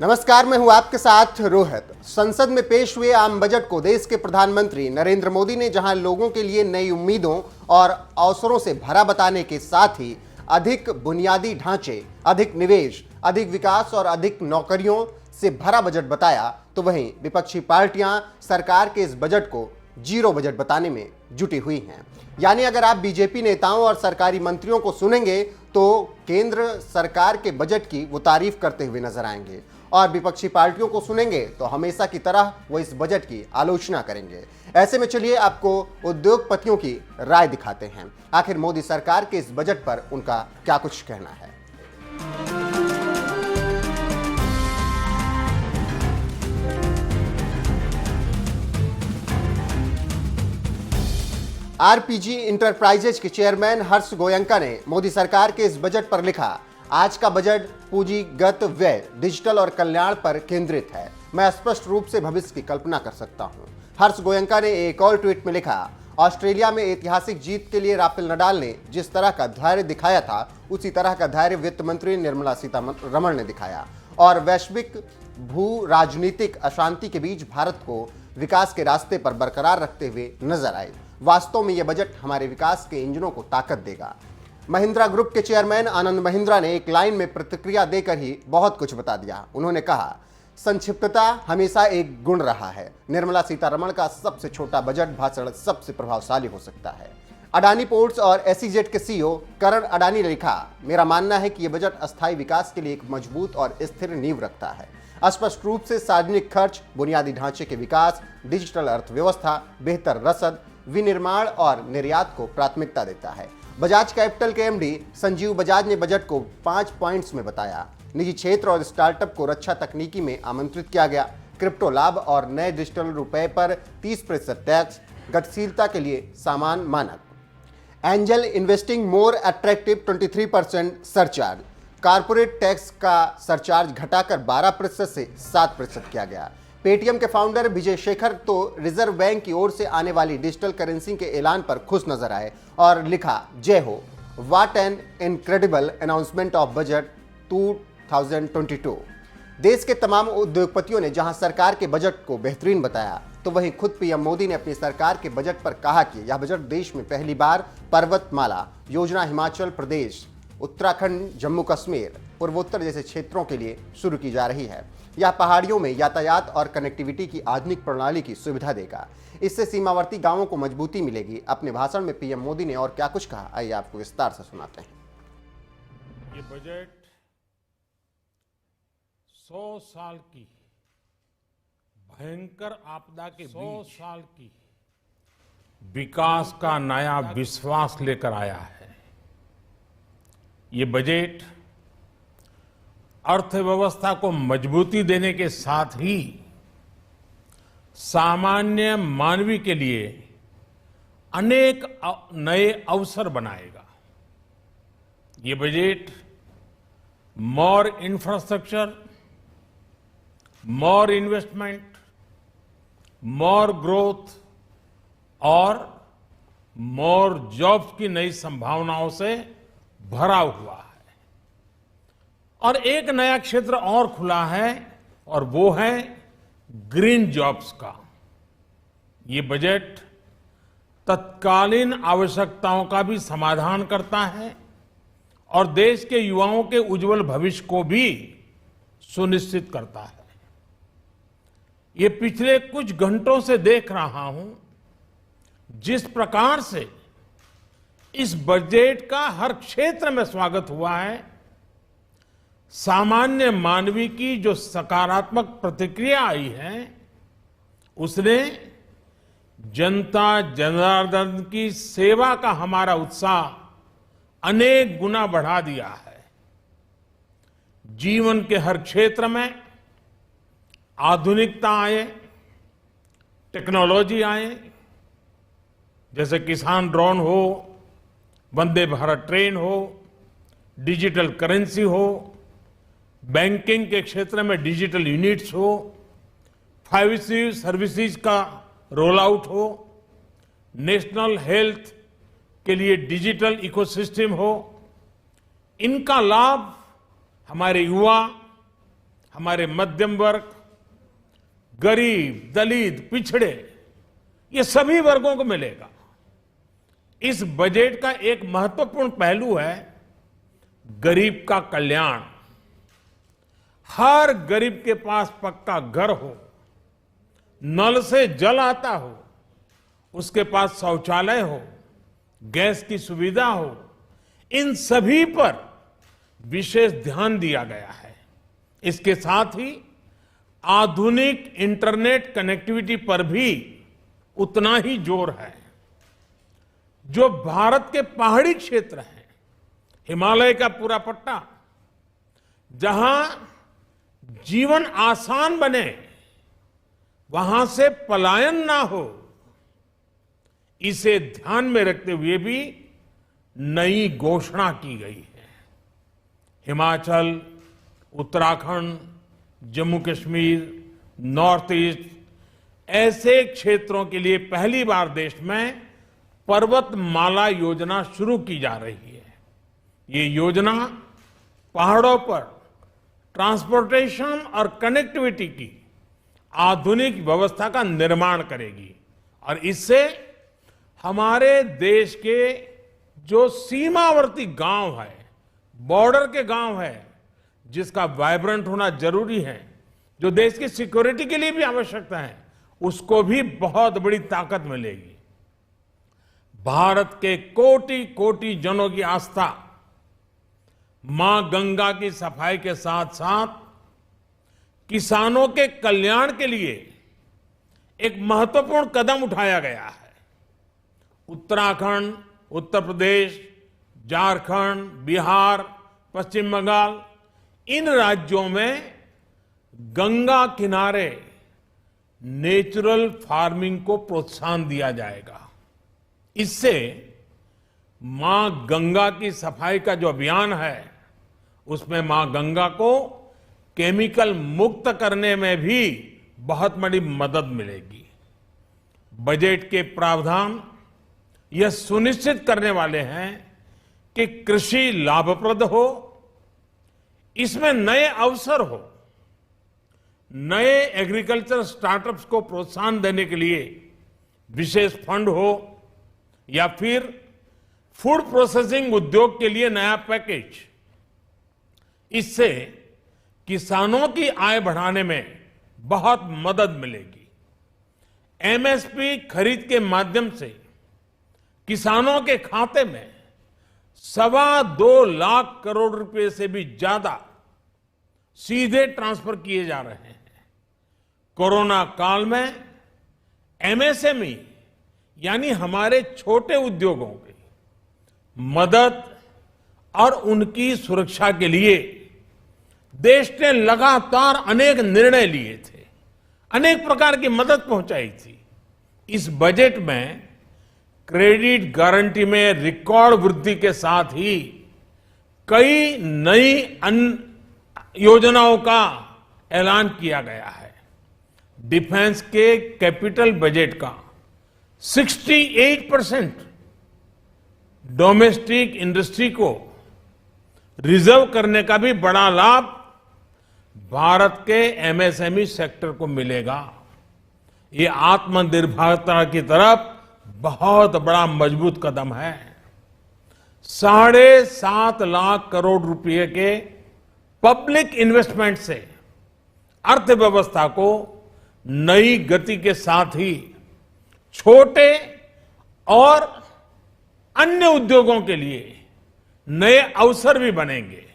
नमस्कार, मैं हूं आपके साथ रोहित। संसद में पेश हुए आम बजट को देश के प्रधानमंत्री नरेंद्र मोदी ने जहां लोगों के लिए नई उम्मीदों और अवसरों से भरा बताने के साथ ही अधिक बुनियादी ढांचे, अधिक निवेश, अधिक विकास और अधिक नौकरियों से भरा बजट बताया, तो वहीं विपक्षी पार्टियां सरकार के इस बजट को जीरो बजट बताने में जुटी हुई हैं। यानी अगर आप बीजेपी नेताओं और सरकारी मंत्रियों को सुनेंगे तो केंद्र सरकार के बजट की वो तारीफ करते हुए नजर आएंगे और विपक्षी पार्टियों को सुनेंगे तो हमेशा की तरह वो इस बजट की आलोचना करेंगे। ऐसे में चलिए आपको उद्योगपतियों की राय दिखाते हैं, आखिर मोदी सरकार के इस बजट पर उनका क्या कुछ कहना है। आरपीजी इंटरप्राइजेज के चेयरमैन हर्ष गोयंका ने मोदी सरकार के इस बजट पर लिखा, आज का बजट पूंजीगत व्यय, डिजिटल और कल्याण पर केंद्रित है। मैं स्पष्ट रूप से भविष्य की कल्पना कर सकता हूं। हर्ष गोयंका ने एक और ट्वीट में लिखा, ऑस्ट्रेलिया में ऐतिहासिक जीत के लिए राफेल नडाल ने जिस तरह का धैर्य दिखाया था, उसी तरह का धैर्य वित्त मंत्री निर्मला सीतारमण ने दिखाया और वैश्विक भू राजनीतिक अशांति के बीच भारत को विकास के रास्ते पर बरकरार रखते हुए नजर आए। वास्तव में यह बजट हमारे विकास के इंजनों को ताकत देगा। महिंद्रा ग्रुप के चेयरमैन आनंद महिंद्रा ने एक लाइन में प्रतिक्रिया देकर ही बहुत कुछ बता दिया। उन्होंने कहा, संक्षिप्तता हमेशा एक गुण रहा है। निर्मला सीतारमण का सबसे छोटा बजट भाषण सबसे प्रभावशाली हो सकता है। अडानी पोर्ट्स और एसईजेड के सीईओ करण अडानी ने लिखा, मेरा मानना है कि यह बजट अस्थायी विकास के लिए एक मजबूत और स्थिर नींव रखता है। स्पष्ट रूप से सार्वजनिक खर्च, बुनियादी ढांचे के विकास, डिजिटल अर्थव्यवस्था, बेहतर रसद, विनिर्माण और निर्यात को प्राथमिकता देता है। बजाज कैपिटल के एमडी संजीव बजाज ने बजट को 5 पॉइंट्स में बताया। निजी क्षेत्र और स्टार्टअप को रक्षा तकनीकी में आमंत्रित किया गया। क्रिप्टो लाभ और नए डिजिटल रुपए पर 30% टैक्स, गतिशीलता के लिए सामान मानक। Angel investing more attractive 23% surcharge. Corporate tax का सरचार्ज घटाकर 12% से 7% किया गया। पेटीएम के फाउंडर विजय शेखर तो रिजर्व बैंक की ओर से आने वाली डिजिटल करेंसी के ऐलान पर खुश नजर आए और लिखा, जय हो, what an incredible announcement of budget 2022। देश के तमाम उद्योगपतियों ने जहां सरकार के बजट को बेहतरीन बताया, तो वहीं खुद पीएम मोदी ने अपनी सरकार के बजट पर कहा कि यह बजट देश में पहली बार पर्वतमाला योजना हिमाचल प्रदेश, उत्तराखंड, जम्मू कश्मीर, पूर्वोत्तर जैसे क्षेत्रों के लिए शुरू की जा रही है। यह पहाड़ियों में यातायात और कनेक्टिविटी की आधुनिक प्रणाली की सुविधा देगा। इससे सीमावर्ती गांवों को मजबूती मिलेगी। अपने भाषण में पीएम मोदी ने और क्या कुछ कहा, आइए आपको विस्तार से सुनाते हैं। ये बजट 100 साल की भयंकर आपदा के 100 साल की विकास का नया विश्वास लेकर आया है। ये बजट अर्थव्यवस्था को मजबूती देने के साथ ही सामान्य मानवी के लिए अनेक नए अवसर बनाएगा। ये बजट मोर इंफ्रास्ट्रक्चर, मोर इन्वेस्टमेंट, मोर ग्रोथ और मोर जॉब्स की नई संभावनाओं से भरा हुआ है। और एक नया क्षेत्र और खुला है और वो है ग्रीन जॉब्स का। ये बजट तत्कालीन आवश्यकताओं का भी समाधान करता है और देश के युवाओं के उज्जवल भविष्य को भी सुनिश्चित करता है। ये पिछले कुछ घंटों से देख रहा हूं जिस प्रकार से इस बजट का हर क्षेत्र में स्वागत हुआ है। सामान्य मानवी की जो सकारात्मक प्रतिक्रिया आई है, उसने जनता जनार्दन की सेवा का हमारा उत्साह अनेक गुना बढ़ा दिया है। जीवन के हर क्षेत्र में आधुनिकता आए, टेक्नोलॉजी आए, जैसे किसान ड्रोन हो, वंदे भारत ट्रेन हो, डिजिटल करेंसी हो, बैंकिंग के क्षेत्र में डिजिटल यूनिट्स हो, 5G सर्विसेज का रोल आउट हो, नेशनल हेल्थ के लिए डिजिटल इकोसिस्टम हो। इनका लाभ हमारे युवा हमारे मध्यम वर्ग, गरीब, दलित, पिछड़े, ये सभी वर्गों को मिलेगा। इस बजट का एक महत्वपूर्ण पहलू है गरीब का कल्याण। हर गरीब के पास पक्का घर हो, नल से जल आता हो, उसके पास शौचालय हो, गैस की सुविधा हो, इन सभी पर विशेष ध्यान दिया गया है। इसके साथ ही आधुनिक इंटरनेट कनेक्टिविटी पर भी उतना ही जोर है। जो भारत के पहाड़ी क्षेत्र हैं, हिमालय का पूरा पट्टा, जहां जीवन आसान बने, वहां से पलायन ना हो, इसे ध्यान में रखते हुए भी नई घोषणा की गई है। हिमाचल, उत्तराखंड, जम्मू कश्मीर, नॉर्थ ईस्ट, ऐसे क्षेत्रों के लिए पहली बार देश में पर्वतमाला योजना शुरू की जा रही है। ये योजना पहाड़ों पर ट्रांसपोर्टेशन और कनेक्टिविटी की आधुनिक व्यवस्था का निर्माण करेगी और इससे हमारे देश के जो सीमावर्ती गांव है, बॉर्डर के गांव है, जिसका वाइब्रेंट होना जरूरी है, जो देश की सिक्योरिटी के लिए भी आवश्यकता है, उसको भी बहुत बड़ी ताकत मिलेगी। भारत के कोटि कोटि जनों की आस्था मां गंगा की सफाई के साथ साथ किसानों के कल्याण के लिए एक महत्वपूर्ण कदम उठाया गया है। उत्तराखंड, उत्तर प्रदेश, झारखंड, बिहार, पश्चिम बंगाल, इन राज्यों में गंगा किनारे नेचुरल फार्मिंग को प्रोत्साहन दिया जाएगा। इससे मां गंगा की सफाई का जो अभियान है, उसमें मां गंगा को केमिकल मुक्त करने में भी बहुत बड़ी मदद मिलेगी। बजट के प्रावधान यह सुनिश्चित करने वाले हैं कि कृषि लाभप्रद हो, इसमें नए अवसर हो, नए एग्रीकल्चर स्टार्टअप्स को प्रोत्साहन देने के लिए विशेष फंड हो, या फिर फूड प्रोसेसिंग उद्योग के लिए नया पैकेज। इससे किसानों की आय बढ़ाने में बहुत मदद मिलेगी। एमएसपी खरीद के माध्यम से किसानों के खाते में 2.25 लाख करोड़ रुपए से भी ज्यादा सीधे ट्रांसफर किए जा रहे हैं। कोरोना काल में एमएसएमई यानी हमारे छोटे उद्योगों की मदद और उनकी सुरक्षा के लिए देश ने लगातार अनेक निर्णय लिए थे, अनेक प्रकार की मदद पहुंचाई थी। इस बजट में क्रेडिट गारंटी में रिकॉर्ड वृद्धि के साथ ही कई नई योजनाओं का ऐलान किया गया है। डिफेंस के कैपिटल बजट का 68% डोमेस्टिक इंडस्ट्री को रिजर्व करने का भी बड़ा लाभ भारत के एमएसएमई सेक्टर को मिलेगा। ये आत्मनिर्भरता की तरफ बहुत बड़ा मजबूत कदम है। 7.5 लाख करोड़ रुपए के पब्लिक इन्वेस्टमेंट से अर्थव्यवस्था को नई गति के साथ ही छोटे और अन्य उद्योगों के लिए नए अवसर भी बनेंगे।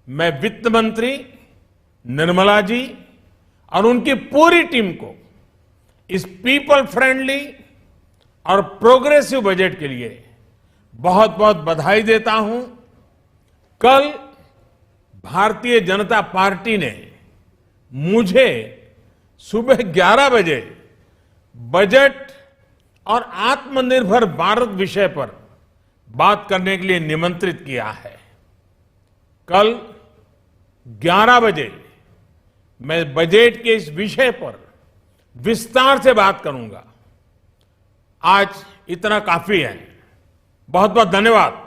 मैं वित्त मंत्री निर्मला जी और उनकी पूरी टीम को इस पीपल फ्रेंडली और प्रोग्रेसिव बजट के लिए बहुत बहुत बधाई देता हूं। कल भारतीय जनता पार्टी ने मुझे सुबह 11 बजे बजट और आत्मनिर्भर भारत विषय पर बात करने के लिए निमंत्रित किया है। कल 11 बजे मैं बजट के इस विषय पर विस्तार से बात करूंगा। आज इतना काफी है। बहुत बहुत धन्यवाद।